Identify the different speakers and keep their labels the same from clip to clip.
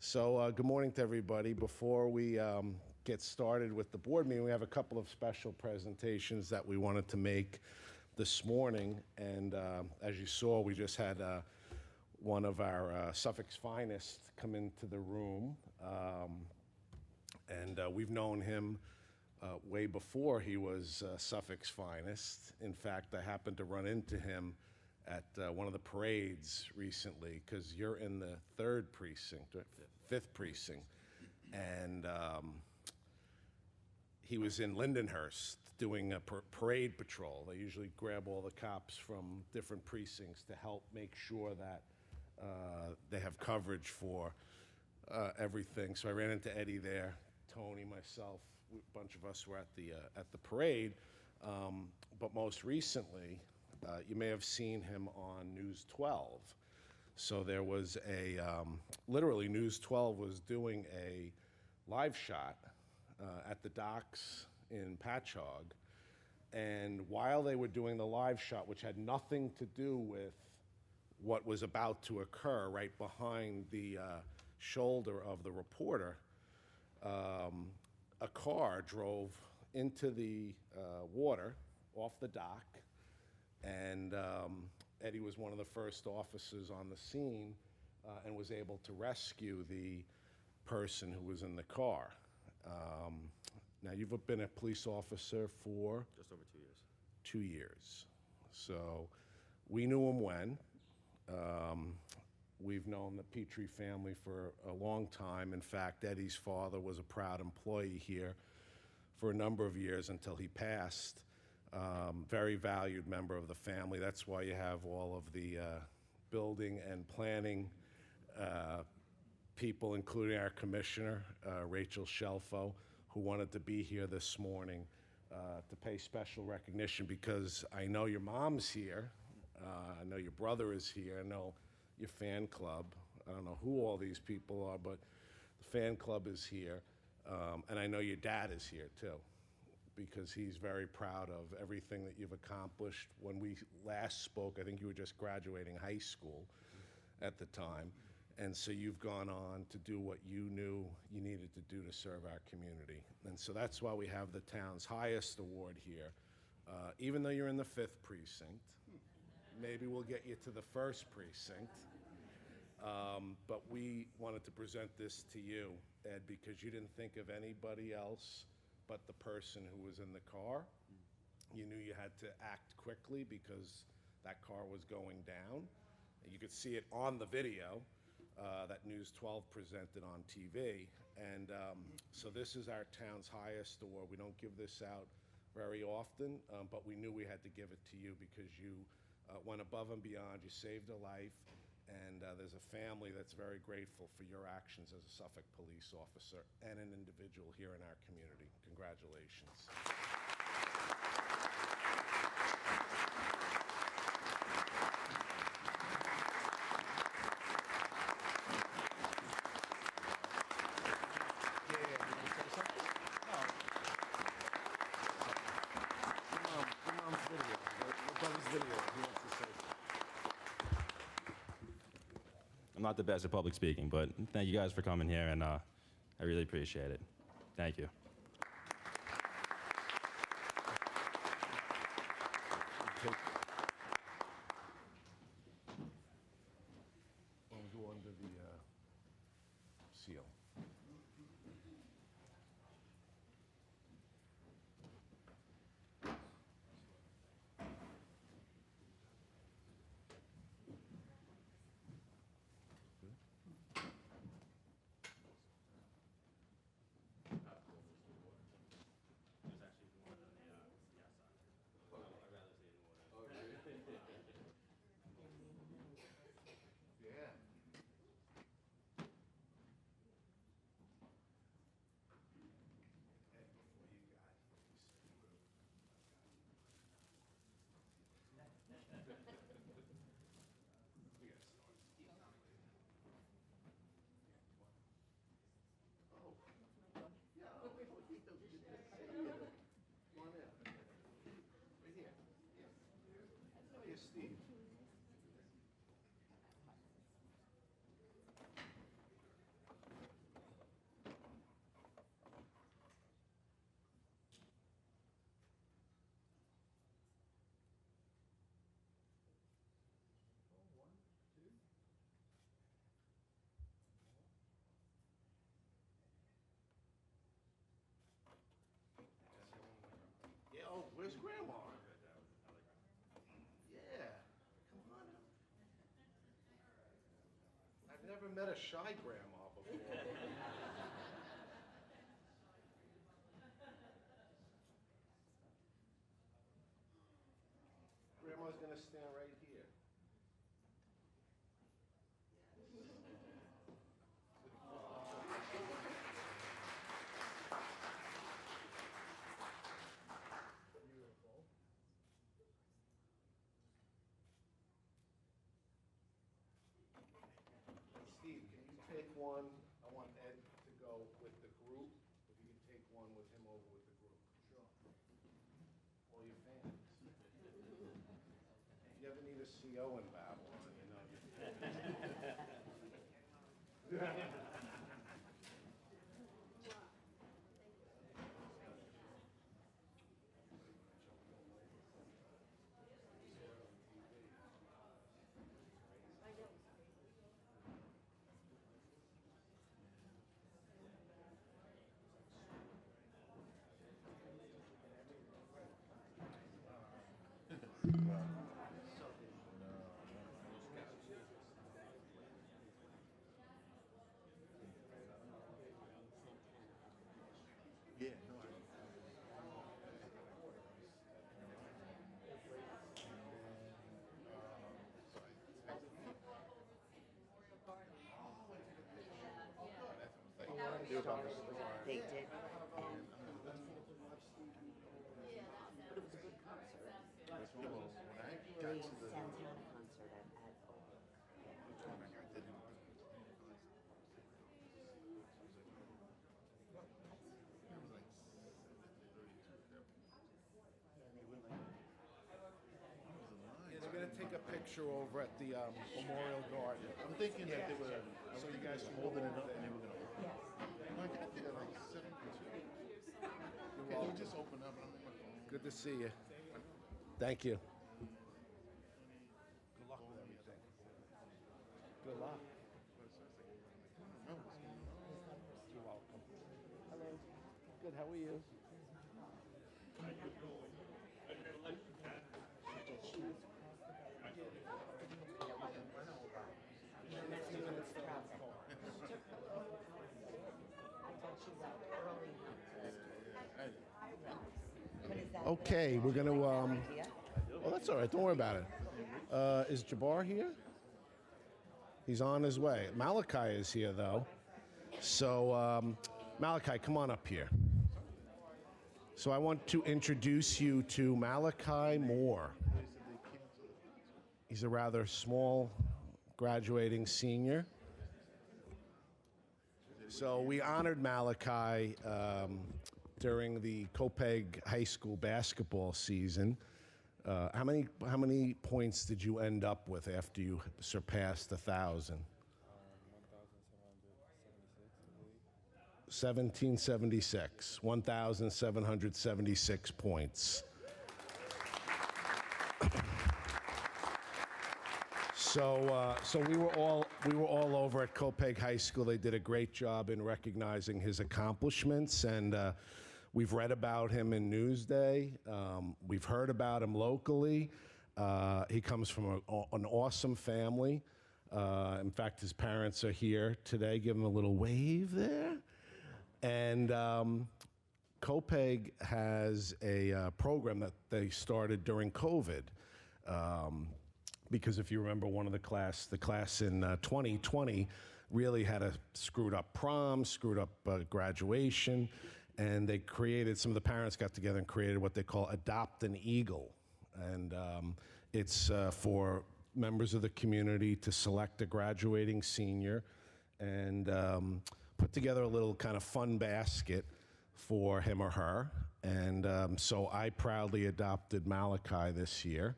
Speaker 1: So good morning to everybody. Before we get started with the board meeting, we have a couple of special presentations that we wanted to make this morning. And as you saw, we just had one of our Suffolk's finest come into the room. And we've known him way before he was Suffolk's finest. In fact, I happened to run into him at one of the parades recently, because you're in the third precinct, right? Fifth precinct. And he was in Lindenhurst doing a parade patrol. They usually grab all the cops from different precincts to help make sure that they have coverage for everything. So I ran into Eddie there, Tony, myself, a bunch of us were at the parade. But most recently, you may have seen him on News 12. So there was literally News 12 was doing a live shot at the docks in Patchogue. And while they were doing the live shot, which had nothing to do with what was about to occur right behind the shoulder of the reporter, a car drove into the water off the dock. And Eddie was one of the first officers on the scene and was able to rescue the person who was in the car. Now, you've been a police officer for?
Speaker 2: Just over 2 years.
Speaker 1: 2 years. So we knew him when. We've known the Petrie family for a long time. In fact, Eddie's father was a proud employee here for a number of years until he passed. Very valued member of the family. That's why you have all of the building and planning people, including our commissioner, Rachel Shelfo, who wanted to be here this morning to pay special recognition, because I know your mom's here. I know your brother is here. I know your fan club. I don't know who all these people are, but the fan club is here. And I know your dad is here, too, because he's very proud of everything that you've accomplished. When we last spoke, I think you were just graduating high school at the time. And so you've gone on to do what you knew you needed to do to serve our community. And so that's why we have the town's highest award here. Even though you're in the 5th precinct, maybe we'll get you to the 1st precinct. But we wanted to present this to you, Ed, because you didn't think of anybody else but the person who was in the car. You knew you had to act quickly because that car was going down. You could see it on the video that News 12 presented on TV. And so this is our town's highest award. We don't give this out very often, but we knew we had to give it to you because you went above and beyond. You saved a life. And there's a family that's very grateful for your actions as a Suffolk police officer and an individual here in our community. Congratulations.
Speaker 2: I'm not the best at public speaking, but thank you guys for coming here, and I really appreciate it. Thank you.
Speaker 1: We'll go under the seal. Yeah. never met a shy grandma before. Grandma's gonna stand right here. Beautiful. Steve, can you take one? I want Ed to go with the group. If you can take one with him over with the group. Sure. All your fans. If you ever need a CO in Babylon, you know.
Speaker 3: Yeah, no,
Speaker 4: They did. And but it was a good concert.
Speaker 3: when I
Speaker 4: The
Speaker 3: got to the
Speaker 4: Santana concert at Oak.
Speaker 1: Yeah, they're gonna take a picture over at the Memorial Garden.
Speaker 3: I'm thinking that they were, so you guys were holding it up and they were gonna open.
Speaker 4: Yes.
Speaker 3: No, I got there like 7:02. Can you just open up and I'm in my phone?
Speaker 1: Good to see you. Thank you. Good luck with everything. Good luck. You're welcome. Hello. Good, how are you? Okay, we're gonna, oh, that's all right, don't worry about it. Is Jabbar here? He's on his way. Malachi is here, though. So, Malachi, come on up here. So I want to introduce you to Malachi Moore. He's a rather small graduating senior. So we honored Malachi during the Copiague High School basketball season. How many points did you end up with after you surpassed 1,000? 1776, 1,776 points. So we were all over at Copiague High School. They did a great job in recognizing his accomplishments, and we've read about him in Newsday. We've heard about him locally. He comes from an awesome family. In fact, his parents are here today. Give him a little wave there. And Copiague has a program that they started during COVID. Because if you remember, the class in 2020 really had a screwed up prom, screwed up graduation, and they created, some of the parents got together and created what they call Adopt an Eagle. And it's for members of the community to select a graduating senior and put together a little kind of fun basket for him or her. And so I proudly adopted Malachi this year.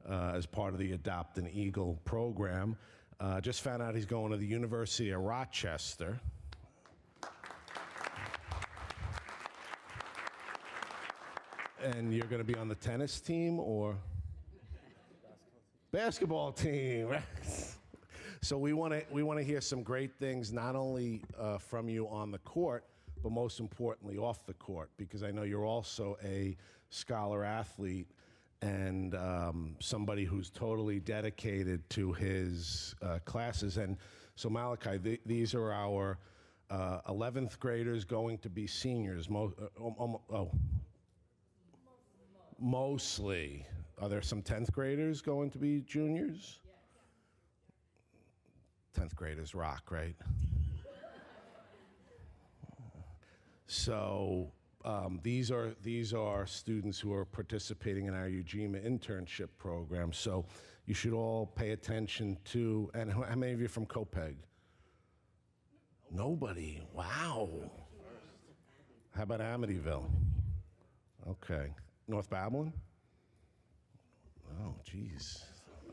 Speaker 1: As part of the Adopt an Eagle program. Just found out he's going to the University of Rochester. And you're going to be on the tennis team or? Basketball team. So we want to hear some great things, not only from you on the court, but most importantly off the court, because I know you're also a scholar athlete. and somebody who's totally dedicated to his classes. And so Malachi, these are our 11th graders going to be seniors. Mostly. Are there some 10th graders going to be juniors? 10th graders rock, right? So these are students who are participating in our UGMA internship program. So you should all pay attention to, and how many of you are from Copeg? Nobody. Wow. How about Amityville? Okay. North Babylon? Oh, geez.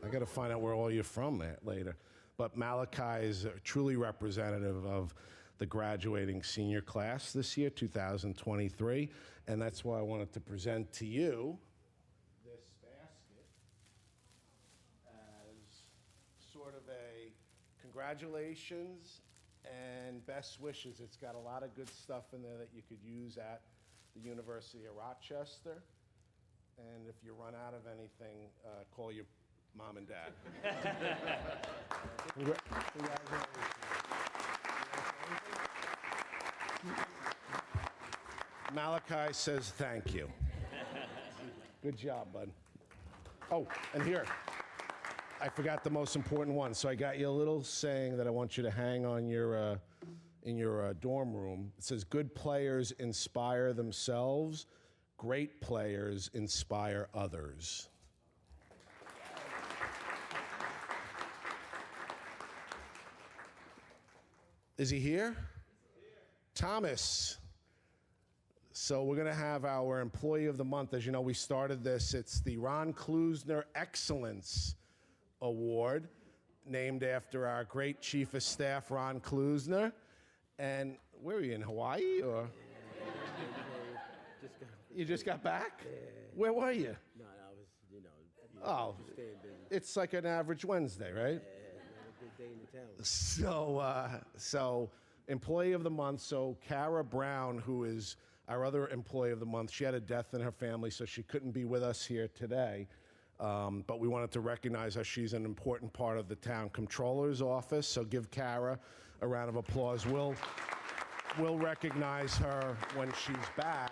Speaker 1: I got to find out where all you're from later. But Malachi is truly representative of the graduating senior class this year, 2023. And that's why I wanted to present to you this basket as sort of a congratulations and best wishes. It's got a lot of good stuff in there that you could use at the University of Rochester. And if you run out of anything, call your mom and dad. Congratulations. Malachi says thank you. Good job, bud. Oh, and here, I forgot the most important one. So I got you a little saying that I want you to hang on your in your dorm room. It says, "Good players inspire themselves. Great players inspire others." Is he here? Thomas. So we're going to have our Employee of the Month. As you know, we started this. It's the Ron Klusner Excellence Award, named after our great Chief of Staff, Ron Klusner. And where are you, in Hawaii? Or? You just got back?
Speaker 5: Yeah.
Speaker 1: Where were you?
Speaker 5: No, I was,
Speaker 1: Oh,
Speaker 5: just staying busy.
Speaker 1: it's like an average Wednesday, right?
Speaker 5: A good day in the town.
Speaker 1: So Employee of the Month. So Kara Brown, who is our other Employee of the Month, she had a death in her family, so she couldn't be with us here today. But we wanted to recognize her. She's an important part of the town comptroller's office. So give Kara a round of applause. We'll recognize her when she's back.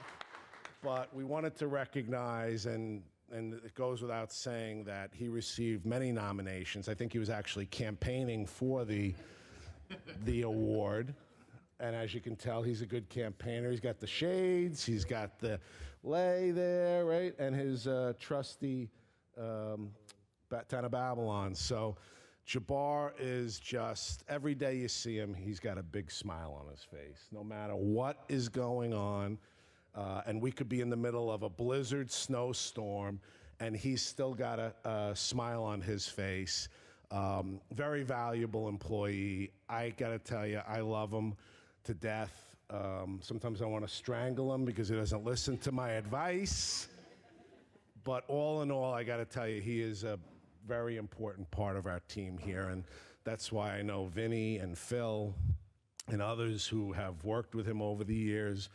Speaker 1: But we wanted to recognize, and it goes without saying, that he received many nominations. I think he was actually campaigning for the award. And as you can tell, he's a good campaigner. He's got the shades, he's got the lei there, right? And his trusty Town of Babylon. So Jabbar is just, every day you see him, he's got a big smile on his face, no matter what is going on. And we could be in the middle of a blizzard snowstorm, and he's still got a smile on his face. Very valuable employee. I gotta tell you, I love him to death. Sometimes I want to strangle him because he doesn't listen to my advice. But all in all, I gotta tell you, he is a very important part of our team here, and that's why I know Vinny and Phil and others who have worked with him over the years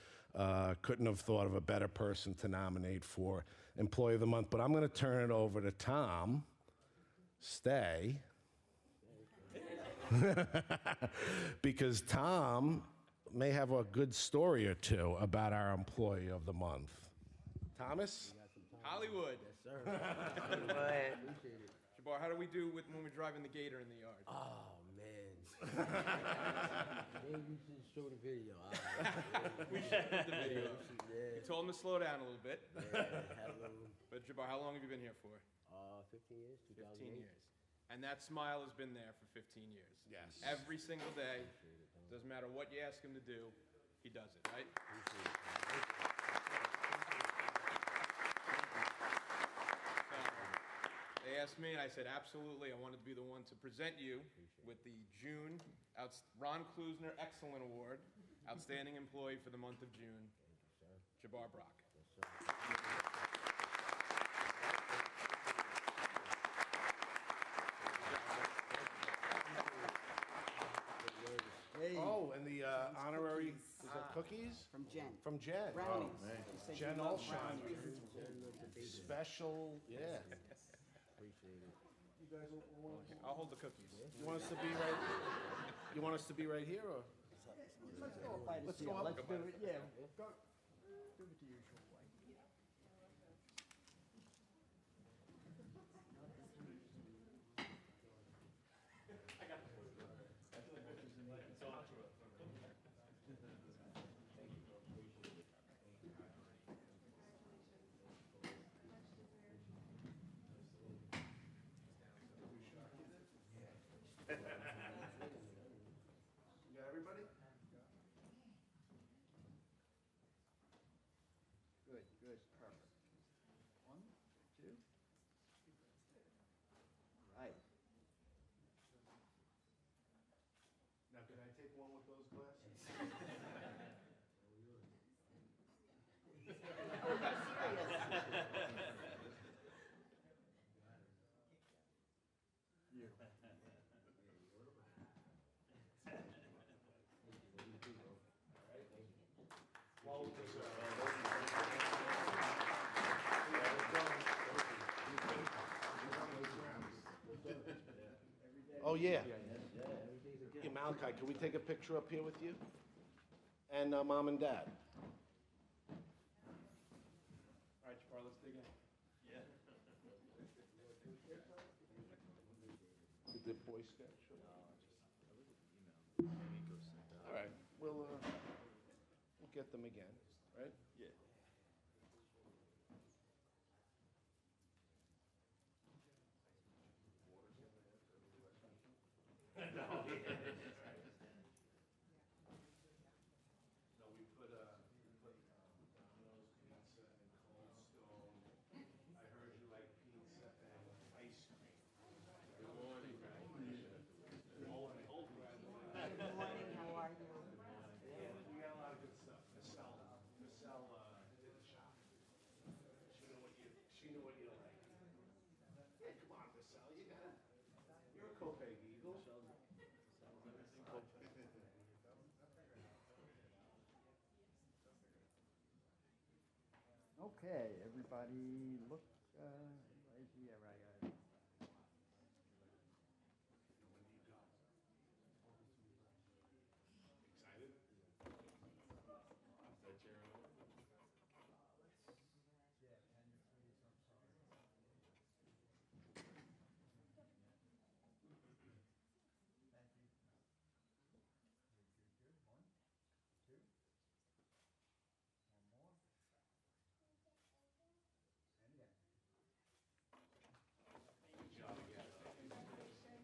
Speaker 1: couldn't have thought of a better person to nominate for Employee of the Month. But I'm going to turn it over to Tom. Stay. Because Tom may have a good story or two about our Employee of the Month. Thomas?
Speaker 6: Hollywood.
Speaker 5: Yes, sir.
Speaker 4: But
Speaker 5: Appreciate it.
Speaker 6: Jabbar, how do we do with when we're driving the gator in the yard?
Speaker 5: Oh, man. Maybe we should show the video.
Speaker 6: We should put the video.
Speaker 5: Yeah.
Speaker 6: We told him to slow down a little bit.
Speaker 5: Had a little,
Speaker 6: But Jabbar, how long have you been here for?
Speaker 5: 15 years,
Speaker 6: 15
Speaker 5: 2008.
Speaker 6: years. And that smile has been there for 15 years.
Speaker 1: Yes.
Speaker 6: Every single day. Doesn't matter what you ask him to do, he does it, right? They asked me, and I said, absolutely. I wanted to be the one to present you with the June Ron Klusner Excellent Award, Outstanding Employee for the month of June, Jabbar Brock.
Speaker 5: Hey.
Speaker 1: Oh, and the honorary that cookies?
Speaker 7: From Jen.
Speaker 1: From Jen?
Speaker 7: Brownies.
Speaker 1: Oh,
Speaker 7: She said
Speaker 1: Jen
Speaker 7: you love
Speaker 1: Olsheimer.
Speaker 7: brownies.
Speaker 1: Special, yeah.
Speaker 5: Appreciate it.
Speaker 1: You guys want
Speaker 6: I'll hold the cookies.
Speaker 1: you want us to be right, you want us to be right here, or?
Speaker 5: Let's go up by the
Speaker 1: Let's
Speaker 5: seal.
Speaker 1: go up.
Speaker 5: Let's do it, yeah. Go, do it the usual way.
Speaker 1: You got everybody?
Speaker 5: Good, good, perfect. 1, 2. Right.
Speaker 1: Now, can I take one with those glasses? Oh, yeah. Hey, Malachi, can we take a picture up here with you? And Mom and Dad?
Speaker 6: All right, Jabbar, let's dig in.
Speaker 1: Did the Boy Scout show? All right, we'll get them again, right?
Speaker 2: Yeah.
Speaker 1: No, we put Domino's pizza and Cold Stone. I heard you like pizza and ice cream. Good morning.
Speaker 4: Good morning, how are you?
Speaker 1: We got a lot of good stuff. Michelle did a shop. She knew what you like. Hey, come on, Michelle, you got it. You're a Copac Eagle.
Speaker 5: Okay, everybody look, right here, I got it.
Speaker 1: Excited?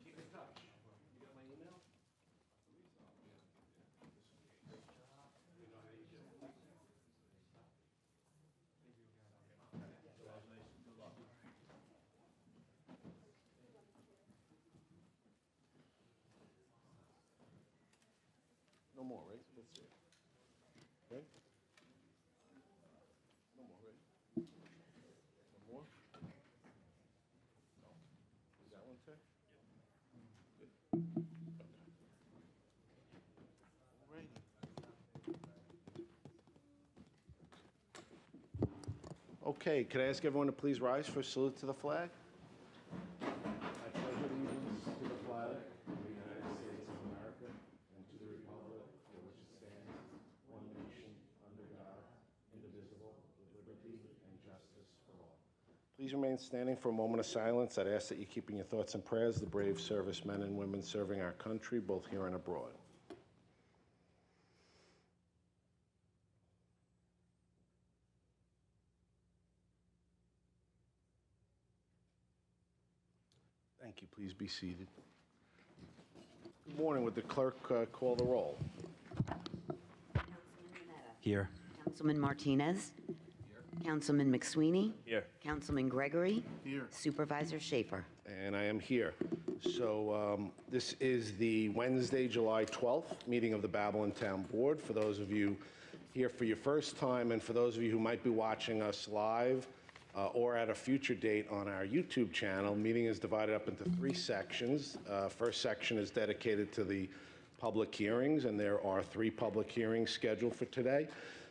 Speaker 1: Keep in touch. You got my email? You know how you do it. No more, right? That's it. Right? No more, right? No more? No. Is that one, sir? Good. Okay. Alrighty. Okay, could I ask everyone to please rise for a salute to the flag? I pledge allegiance to the flag of the United States of America and to the republic for which it stands, one nation, under God, indivisible, with liberty and justice for all. Please remain standing for a moment of silence. I'd ask that you keep in your thoughts and prayers the brave servicemen and women serving our country, both here and abroad. Thank you. Please be seated. Good morning. Would the clerk call the roll?
Speaker 4: Councilman Mineta.
Speaker 2: Here.
Speaker 4: Councilman Martinez. Councilman McSweeney.
Speaker 2: Here.
Speaker 4: Councilman Gregory.
Speaker 3: Here.
Speaker 4: Supervisor Schaefer.
Speaker 1: And I am here. So this is the Wednesday, July 12th meeting of the Babylon Town Board. For those of you here for your first time, and for those of you who might be watching us live or at a future date on our YouTube channel, meeting is divided up into 3 sections. First section is dedicated to the public hearings, and there are 3 public hearings scheduled for today.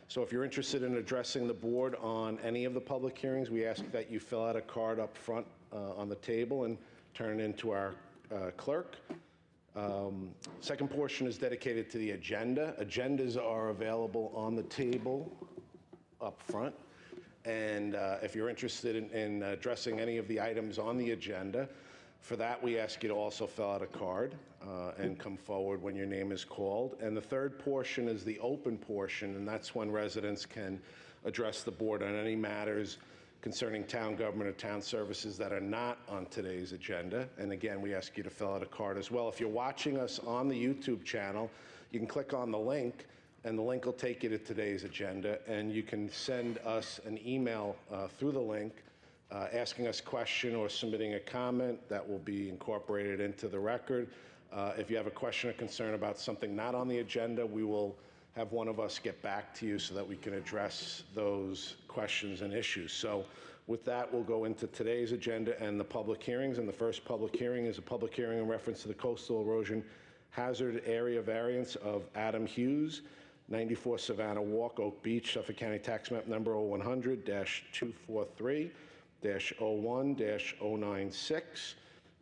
Speaker 1: So if you're interested in addressing the board on any of the public hearings, we ask that you fill out a card up front on the table and turn it into our clerk. Second portion is dedicated to the agenda. Agendas are available on the table up front. And if you're interested in addressing any of the items on the agenda, for that, we ask you to also fill out a card and come forward when your name is called. And the third portion is the open portion, and that's when residents can address the board on any matters concerning town government or town services that are not on today's agenda. And again, we ask you to fill out a card as well. If you're watching us on the YouTube channel, you can click on the link, and the link will take you to today's agenda, and you can send us an email through the link asking us a question or submitting a comment that will be incorporated into the record. If you have a question or concern about something not on the agenda, we will have one of us get back to you so that we can address those questions and issues. So with that, we'll go into today's agenda and the public hearings. And the first public hearing is a public hearing in reference to the coastal erosion hazard area variance of Adam Hughes, 94 Savannah Walk, Oak Beach, Suffolk County Tax Map number 0100-243-01-096.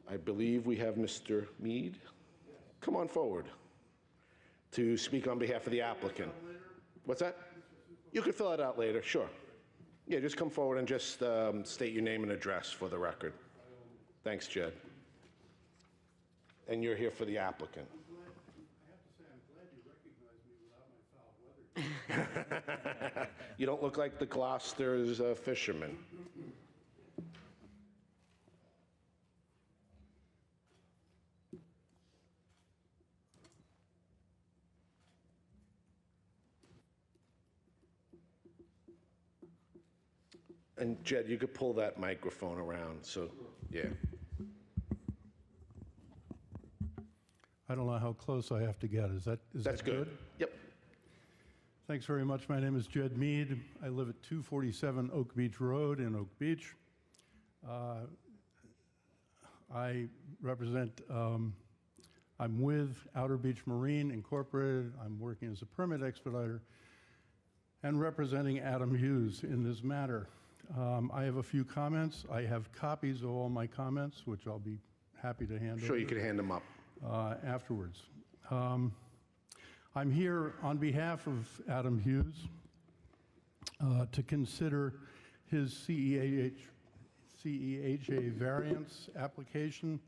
Speaker 1: I believe we have Mr. Mead. Come on forward to speak on behalf of the applicant. What's that? You can fill it out later, sure. Yeah, just come forward and just state your name and address for the record. Thanks, Jed. And you're here for the applicant. You don't look like the Gloucester's fisherman. And Jed, you could pull that microphone around, so, yeah.
Speaker 7: I don't know how close I have to get. Is
Speaker 1: That's
Speaker 7: that
Speaker 1: good. Yep.
Speaker 7: Thanks very much. My name is Jed Mead. I live at 247 Oak Beach Road in Oak Beach. I represent, I'm with Outer Beach Marine Incorporated. I'm working as a permit expediter and representing Adam Hughes in this matter. I have a few comments. I have copies of all my comments, which I'll be happy to hand over.
Speaker 1: Sure, you could hand them up.
Speaker 7: Afterwards. I'm here on behalf of Adam Hughes to consider his CEHA variance application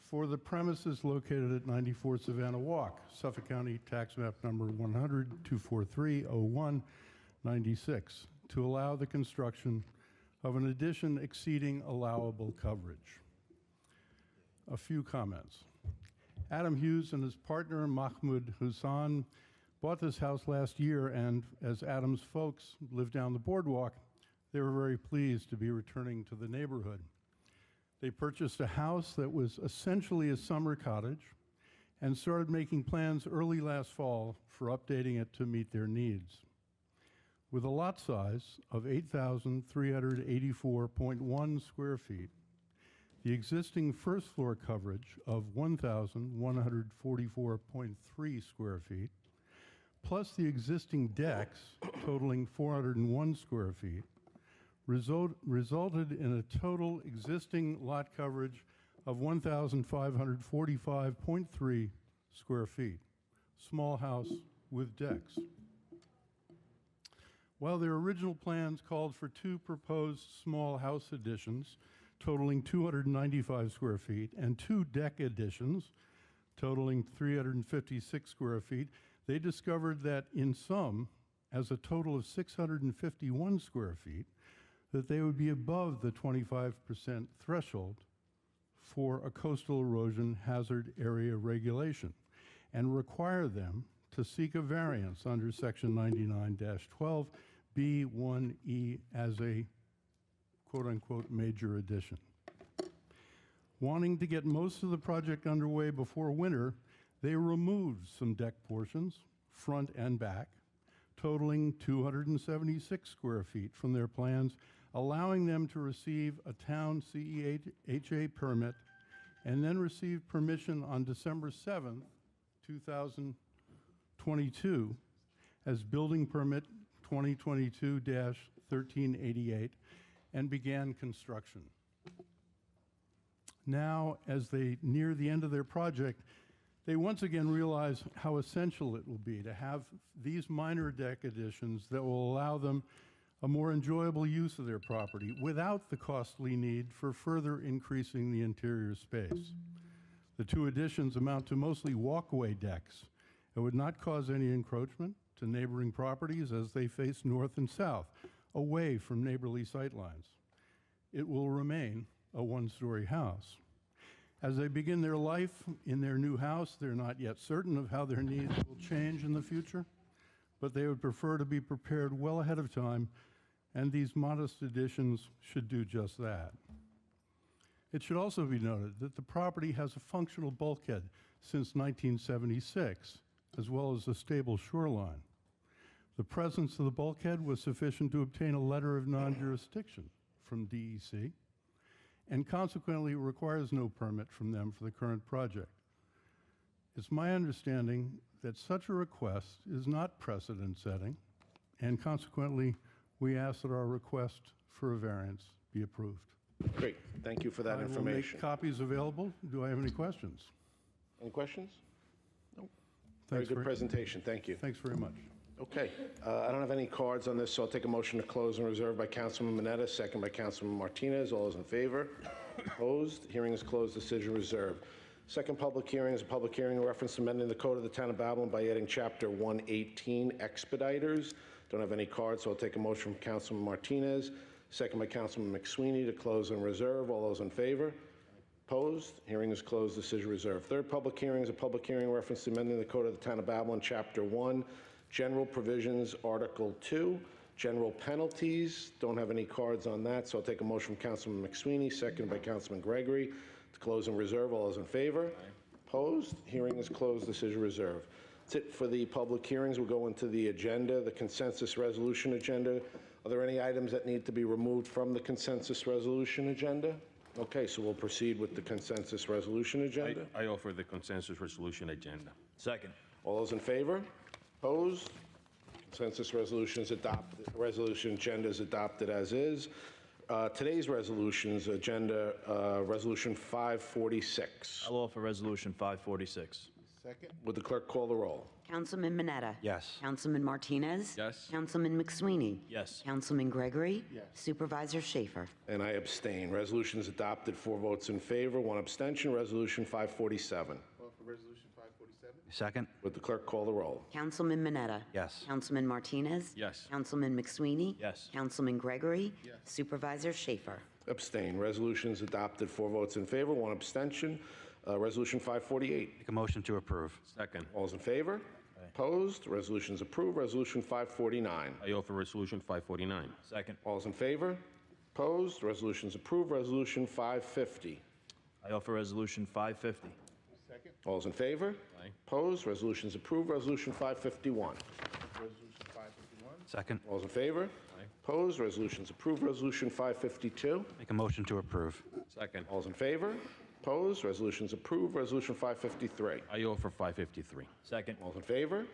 Speaker 7: for the premises located at 94 Savannah Walk, Suffolk County Tax Map number 100-243-01-96, to allow the construction of an addition exceeding allowable coverage. A few comments. Adam Hughes and his partner, Mahmoud Hussan, bought this house last year, and as Adam's folks live down the boardwalk, they were very pleased to be returning to the neighborhood. They purchased a house that was essentially a summer cottage and started making plans early last fall for updating it to meet their needs. With a lot size of 8,384.1 square feet, the existing first floor coverage of 1,144.3 square feet, plus the existing decks totaling 401 square feet, resulted in a total existing lot coverage of 1,545.3 square feet. Small house with decks. While their original plans called for 2 proposed small house additions totaling 295 square feet and 2 deck additions totaling 356 square feet, they discovered that in sum, as a total of 651 square feet, that they would be above the 25% threshold for a coastal erosion hazard area regulation and require them to seek a variance under Section 99-12 B1E as a quote-unquote major addition. Wanting to get most of the project underway before winter, they removed some deck portions, front and back, totaling 276 square feet from their plans, allowing them to receive a town CEHA permit, and then received permission on December 7th 2022 as building permit 2022-1388 and began construction. Now, as they near the end of their project, they once again realize how essential it will be to have these minor deck additions that will allow them a more enjoyable use of their property without the costly need for further increasing the interior space. The two additions amount to mostly walkway decks and would not cause any encroachment to neighboring properties as they face north and south, away from neighborly sightlines. It will remain a one-story house. As they begin their life in their new house, they're not yet certain of how their needs will change in the future, but they would prefer to be prepared well ahead of time, and these modest additions should do just that. It should also be noted that the property has a functional bulkhead since 1976, as well as a stable shoreline. The presence of the bulkhead was sufficient to obtain a letter of non-jurisdiction from DEC, and consequently requires no permit from them for the current project. It's my understanding that such a request is not precedent-setting, and consequently, we ask that our request for a variance be approved.
Speaker 1: Great, thank you for that
Speaker 7: I will make
Speaker 1: information.
Speaker 7: copies available. Do I have any questions?
Speaker 1: Any questions? No. Very good presentation, thank you.
Speaker 7: Thanks very much.
Speaker 1: Okay, I don't have any cards on this, so I'll take a motion to close and reserve by Councilman Mineta, second by Councilman Martinez. All those in favor? Opposed? Hearing is closed, decision reserved. Second public hearing is a public hearing in reference to amending the Code of the Town of Babylon by adding Chapter 118, Expediters. Don't have any cards, so I'll take a motion from Councilman Martinez, second by Councilman McSweeney to close and reserve. All those in favor? Opposed? Hearing is closed, decision reserved. Third public hearing is a public hearing in reference to amending the Code of the Town of Babylon, Chapter 1, General Provisions, Article 2, General Penalties. Don't have any cards on that, so I'll take a motion from Councilman McSweeney, second by Councilman Gregory, to close and reserve. All those in favor? Opposed? Hearing is closed, decision reserved. That's it for the public hearings. We'll go into the agenda, the consensus resolution agenda. Are there any items that need to be removed from the consensus resolution agenda? Okay, so we'll proceed with the consensus resolution agenda.
Speaker 8: I offer the consensus resolution agenda.
Speaker 5: Second.
Speaker 1: All those in favor? Opposed? Consensus resolution is adopted. Resolution agenda is adopted as is. Today's resolutions agenda, Resolution 546.
Speaker 5: I'll offer Resolution 546.
Speaker 3: Second?
Speaker 1: Would the clerk call the roll?
Speaker 4: Councilman Mineta?
Speaker 5: Yes.
Speaker 4: Councilman Martinez?
Speaker 8: Yes.
Speaker 4: Councilman McSweeney?
Speaker 5: Yes.
Speaker 4: Councilman Gregory?
Speaker 3: Yes.
Speaker 4: Supervisor Schaefer?
Speaker 1: And I abstain. Resolution is adopted, 4 votes in favor, 1 abstention. Resolution 547.
Speaker 3: Call for Resolution 547?
Speaker 5: Second.
Speaker 1: Would the clerk call the roll?
Speaker 4: Councilman Mineta?
Speaker 5: Yes.
Speaker 4: Councilman Martinez?
Speaker 8: Yes.
Speaker 4: Councilman McSweeney?
Speaker 5: Yes.
Speaker 4: Councilman Gregory?
Speaker 3: Yes.
Speaker 4: Supervisor Schaefer?
Speaker 1: Abstain. Resolution is adopted, 4 votes in favor, 1 abstention. Resolution 548.
Speaker 5: Make a motion to approve.
Speaker 8: Second.
Speaker 1: All those in favor? Opposed? Resolution is approved. Resolution 549.
Speaker 8: I offer resolution 549.
Speaker 5: Second.
Speaker 1: All those in favor? Opposed? Resolution is approved. Resolution 550.
Speaker 5: I offer Resolution 550.
Speaker 3: Second?
Speaker 1: All those in favor?
Speaker 8: Aye.
Speaker 1: Opposed? Resolution is approved. Resolution 551.
Speaker 3: Resolution 551?
Speaker 5: Second.
Speaker 1: All those in favor?
Speaker 8: Aye.
Speaker 1: Opposed? Resolution is approved. Resolution 552.
Speaker 5: Make a motion to approve.
Speaker 8: Second.
Speaker 1: All those in favor? Opposed? Resolution is approved. Resolution 553.
Speaker 8: I offer 553.
Speaker 5: Second.
Speaker 1: All those in favor?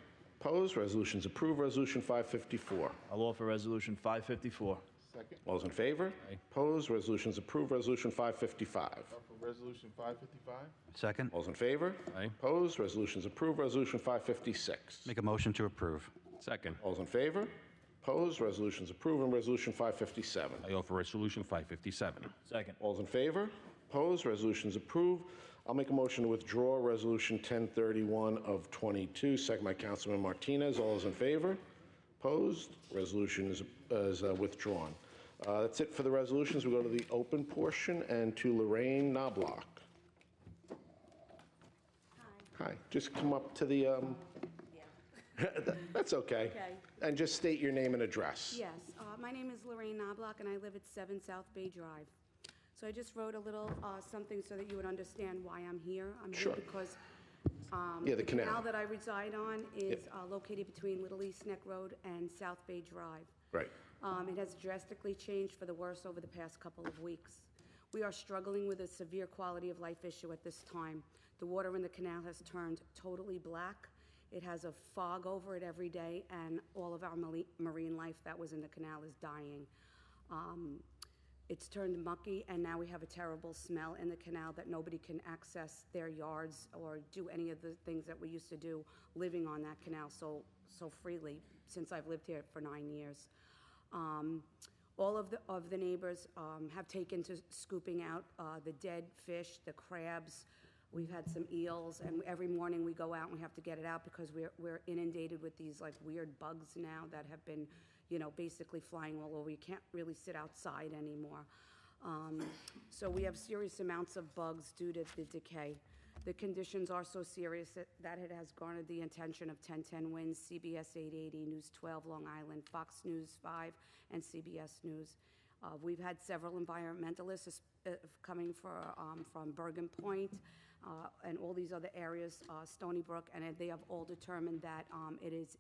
Speaker 1: Opposed? Resolution is approved. Resolution 554.
Speaker 5: I'll offer Resolution 554.
Speaker 3: Second?
Speaker 1: All those in favor?
Speaker 8: Aye.
Speaker 1: Opposed? Resolution is approved. Resolution 555.
Speaker 3: Call for Resolution 555?
Speaker 5: Second.
Speaker 1: All those in favor?
Speaker 8: Aye.
Speaker 1: Opposed? Resolution is approved. Resolution 556.
Speaker 5: Make a motion to approve.
Speaker 8: Second.
Speaker 1: All those in favor? Opposed? Resolution is approved. And Resolution 557.
Speaker 8: I offer resolution 557.
Speaker 5: Second.
Speaker 1: All those in favor? Opposed? Resolution is approved. I'll make a motion to withdraw Resolution 1031 of 22, second by Councilman Martinez. All those in favor? Opposed? Resolution is withdrawn. That's it for the resolutions. We go to the open portion and to Lorraine Knobloch. Hi. Just come up to the, that's okay.
Speaker 9: Okay.
Speaker 1: And just state your name and address.
Speaker 9: Yes, my name is Lorraine Knobloch, and I live at 7 South Bay Drive. So I just wrote a little something so that you would understand why I'm here. I'm
Speaker 1: Sure.
Speaker 9: here because
Speaker 1: Yeah, the canal.
Speaker 9: that I reside on is located between Little East Neck Road and South Bay Drive.
Speaker 1: Right.
Speaker 9: It has drastically changed for the worse over the past couple of weeks. We are struggling with a severe quality of life issue at this time. The water in the canal has turned totally black. It has a fog over it every day, and all of our marine life that was in the canal is dying. It's turned mucky, and now we have a terrible smell in the canal that nobody can access their yards or do any of the things that we used to do living on that canal so freely since I've lived here for 9 years. All of the neighbors have taken to scooping out the dead fish, the crabs. We've had some eels, and every morning we go out and we have to get it out because we're inundated with these like weird bugs now that have been, basically flying all over. You can't really sit outside anymore. So we have serious amounts of bugs due to the decay. The conditions are so serious that it has garnered the attention of 1010 Winds, CBS 880, News 12 Long Island, Fox News 5, and CBS News. We've had several environmentalists coming from Bergen Point and all these other areas, Stony Brook, and they have all determined that it is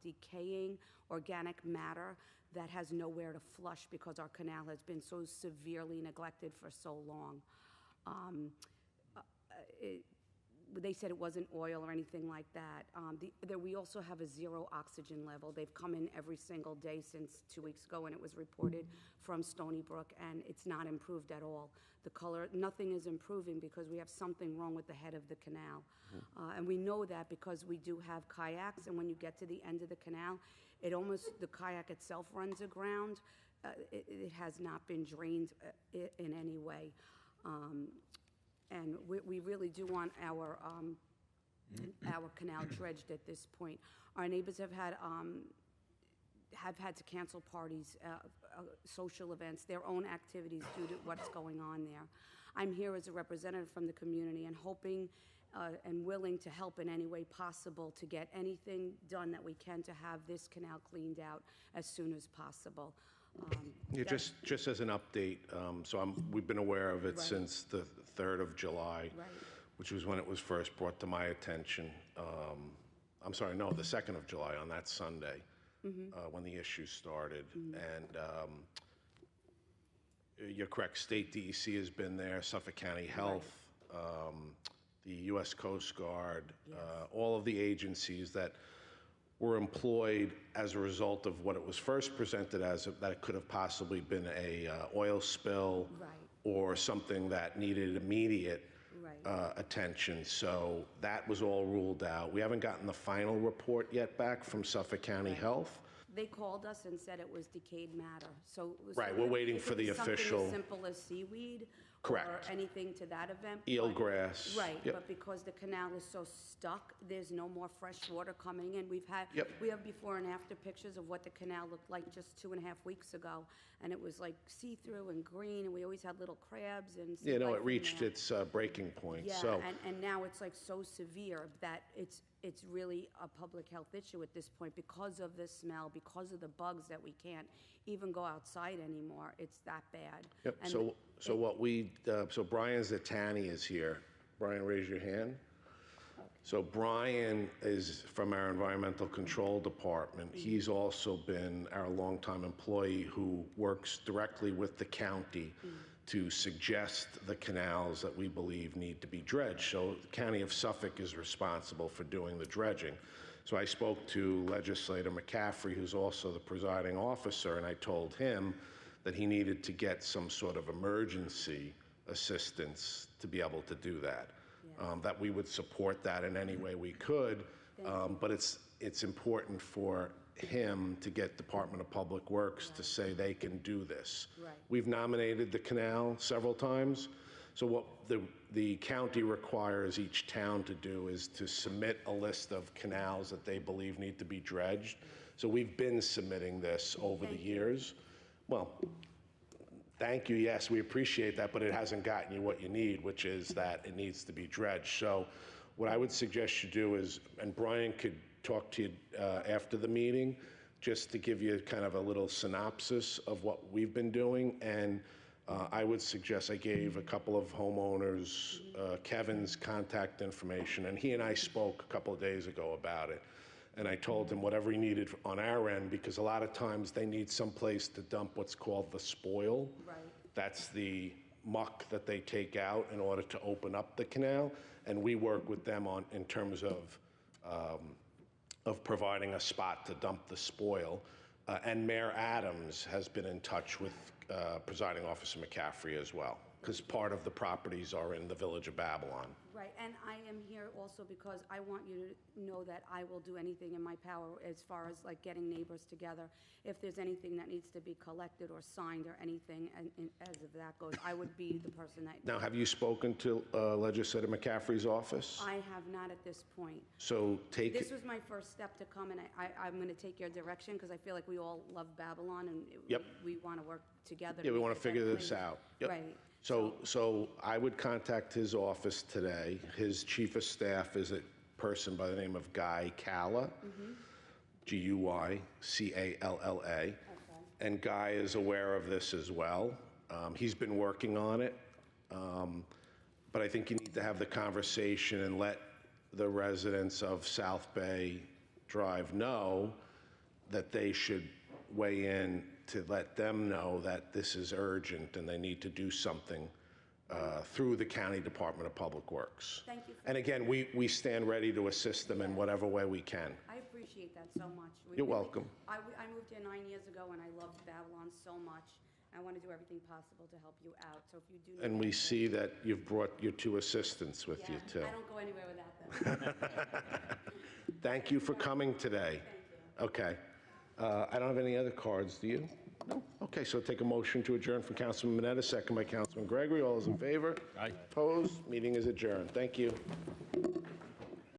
Speaker 9: decaying organic matter that has nowhere to flush because our canal has been so severely neglected for so long. They said it wasn't oil or anything like that. We also have a 0 oxygen level. They've come in every single day since 2 weeks ago, and it was reported from Stony Brook, and it's not improved at all. The color, nothing is improving because we have something wrong with the head of the canal. And we know that because we do have kayaks, and when you get to the end of the canal, the kayak itself runs aground. It has not been drained in any way. And we really do want our canal dredged at this point. Our neighbors have had to cancel parties, social events, their own activities due to what's going on there. I'm here as a representative from the community and hoping and willing to help in any way possible to get anything done that we can to have this canal cleaned out as soon as possible.
Speaker 1: Yeah, just as an update, we've been aware of it since the 3rd of July, which was when it was first brought to my attention. I'm sorry, no, the 2nd of July, on that Sunday, when the issue started. And you're correct, State DEC has been there, Suffolk County Health, the U.S. Coast Guard, all of the agencies that were employed as a result of what it was first presented as, that it could have possibly been a oil spill or something that needed immediate attention. So that was all ruled out. We haven't gotten the final report yet back from Suffolk County Health.
Speaker 9: They called us and said it was decayed matter. So
Speaker 1: We're waiting for the official.
Speaker 9: Something as simple as seaweed.
Speaker 1: Correct.
Speaker 9: Or anything to that event.
Speaker 1: Eelgrass.
Speaker 9: Right,
Speaker 1: Yep.
Speaker 9: but because the canal is so stuck, there's no more fresh water coming in. We have before and after pictures of what the canal looked like just 2.5 weeks ago, and it was like see-through and green, and we always had little crabs and sea life
Speaker 1: It
Speaker 9: in
Speaker 1: reached
Speaker 9: there.
Speaker 1: its breaking point.
Speaker 9: Yeah,
Speaker 1: So
Speaker 9: and now it's like so severe that it's really a public health issue at this point because of the smell, because of the bugs that we can't even go outside anymore. It's that bad.
Speaker 1: Yep.
Speaker 9: And
Speaker 1: So Brian Zatani is here. Brian, raise your hand. So Brian is from our Environmental Control Department. He's also been our longtime employee who works directly with the county to suggest the canals that we believe need to be dredged. So the County of Suffolk is responsible for doing the dredging. So I spoke to Legislator McCaffrey, who's also the presiding officer, and I told him that he needed to get some sort of emergency assistance to be able to do that. That we would support that in any way we could, but it's important for him to get Department of Public Works to say they can do this.
Speaker 9: Right.
Speaker 1: We've nominated the canal several times, so what the county requires each town to do is to submit a list of canals that they believe need to be dredged. So we've been submitting this over the years. Well, thank you, yes, we appreciate that, but it hasn't gotten you what you need, which is that it needs to be dredged. So what I would suggest you do is, and Brian could talk to you after the meeting, just to give you kind of a little synopsis of what we've been doing. And I would suggest, I gave a couple of homeowners Kevin's contact information, and he and I spoke a couple of days ago about it. And I told him whatever he needed on our end, because a lot of times they need some place to dump what's called the spoil.
Speaker 9: Right.
Speaker 1: That's the muck that they take out in order to open up the canal, and we work with them in terms of providing a spot to dump the spoil. And Mayor Adams has been in touch with Presiding Officer McCaffrey as well, because part of the properties are in the Village of Babylon.
Speaker 9: Right, and I am here also because I want you to know that I will do anything in my power as far as like getting neighbors together. If there's anything that needs to be collected or signed or anything, and as of that goes, I would be the person that.
Speaker 1: Now, have you spoken to Legislator McCaffrey's office?
Speaker 9: I have not at this point.
Speaker 1: So take.
Speaker 9: This was my first step to come, and I'm going to take your direction because I feel like we all love Babylon and
Speaker 1: Yep.
Speaker 9: we want to work together.
Speaker 1: Yeah, we
Speaker 9: make
Speaker 1: want
Speaker 9: it
Speaker 1: to figure
Speaker 9: better
Speaker 1: this
Speaker 9: place.
Speaker 1: out. Yep.
Speaker 9: Right.
Speaker 1: So I would contact his office today. His chief of staff is a person by the name of Guy Calla, Guycalla. And Guy is aware of this as well. He's been working on it. But I think you need to have the conversation and let the residents of South Bay Drive know that they should weigh in to let them know that this is urgent and they need to do something through the County Department of Public Works.
Speaker 9: Thank you.
Speaker 1: And again, we stand ready to assist them in whatever way we can.
Speaker 9: I appreciate that so much.
Speaker 1: You're welcome.
Speaker 9: I moved here 9 years ago, and I loved Babylon so much. I want to do everything possible to help you out, so if you do.
Speaker 1: And we see that you've brought your two assistants with you, too.
Speaker 9: I don't go anywhere without them.
Speaker 1: Thank you for coming today. Okay. I don't have any other cards, do you? No? Okay, so take a motion to adjourn from Councilman Mineta, second by Councilman Gregory. All those in favor?
Speaker 2: Aye.
Speaker 1: Opposed? Meeting is adjourned. Thank you.